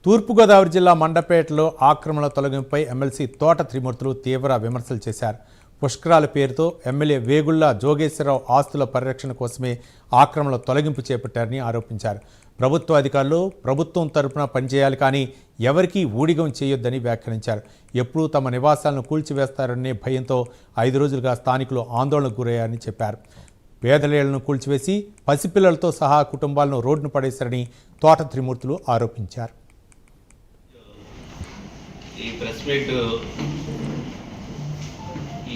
తూర్పుగోదావరి జిల్లా మండపేటలో ఆక్రమణల తొలగింపుపై ఎమ్మెల్సీ తోట త్రిమూర్తులు తీవ్ర విమర్శలు చేశారు. పుష్కరాల పేరుతో ఎమ్మెల్యే వేగుళ్ల జోగేశ్వరరావు ఆస్తుల పరిరక్షణ కోసమే ఆక్రమణల తొలగింపు చేపట్టారని ఆరోపించారు. ప్రభుత్వ అధికారులు ప్రభుత్వం తరపున పనిచేయాలి, కానీ ఎవరికీ ఊడిగం చేయొద్దని వ్యాఖ్యానించారు. ఎప్పుడూ తమ నివాసాలను కూల్చివేస్తారనే భయంతో 5 రోజులుగా స్థానికులు ఆందోళనకు గురయ్యారని చెప్పారు. పేదలేళ్లను కూల్చివేసి పసిపిల్లలతో సహా కుటుంబాలను రోడ్డును పడేశారని తోట త్రిమూర్తులు ఆరోపించారు. ఈ ప్రెస్ మీట్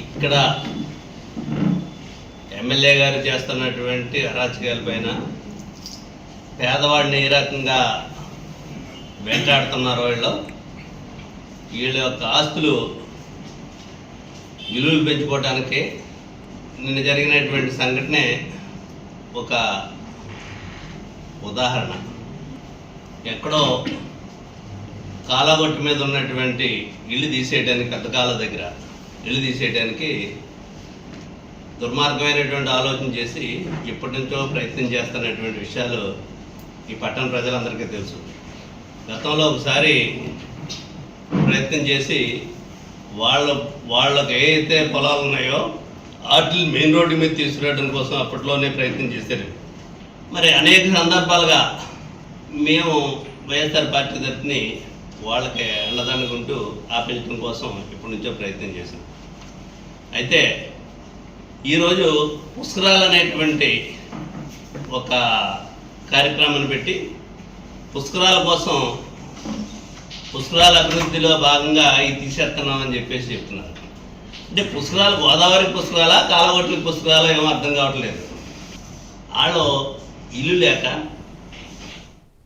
ఇక్కడ ఎమ్మెల్యే గారు చేస్తున్నటువంటి అరాచకాలపైన, పేదవాడిని ఏ రకంగా వెంటాడుతున్నారు, వీళ్ళ యొక్క ఆస్తులు విలువలు పెంచుకోవడానికి నిన్న జరిగినటువంటి సంఘటనే ఒక ఉదాహరణ. ఎక్కడో కాలగొట్టు మీద ఉన్నటువంటి ఇల్లు తీసేయడానికి, పెద్దకాల దగ్గర ఇల్లు తీసేయడానికి దుర్మార్గమైనటువంటి ఆలోచన చేసి ఇప్పటి నుంచో ప్రయత్నం చేస్తున్నటువంటి విషయాలు ఈ పట్టణ ప్రజలందరికీ తెలుసు. గతంలో ఒకసారి ప్రయత్నం చేసి వాళ్ళకి ఏ అయితే పొలాలు ఉన్నాయో వాటిని మెయిన్ రోడ్డు మీద తీసుకురావడం కోసం అప్పట్లోనే ప్రయత్నం చేశారు. మరి అనేక సందర్భాలుగా మేము వైఎస్ఆర్ పార్టీ తరఫుని వాళ్ళకి అండదండుకుంటూ ఆపించడం కోసం ఇప్పటి నుంచో ప్రయత్నం చేశాం. అయితే ఈరోజు పుష్కరాలు అనేటువంటి ఒక కార్యక్రమాన్ని పెట్టి పుష్కరాల కోసం, పుష్కరాల అభివృద్ధిలో భాగంగా ఇది తీసేస్తున్నామని చెప్పేసి చెప్తున్నారు. అంటే పుష్కరాలు గోదావరి పుష్కరాలా, కాలగొట్ల పుష్కరాలా ఏమో అర్థం కావట్లేదు. వాళ్ళు ఇల్లు లేక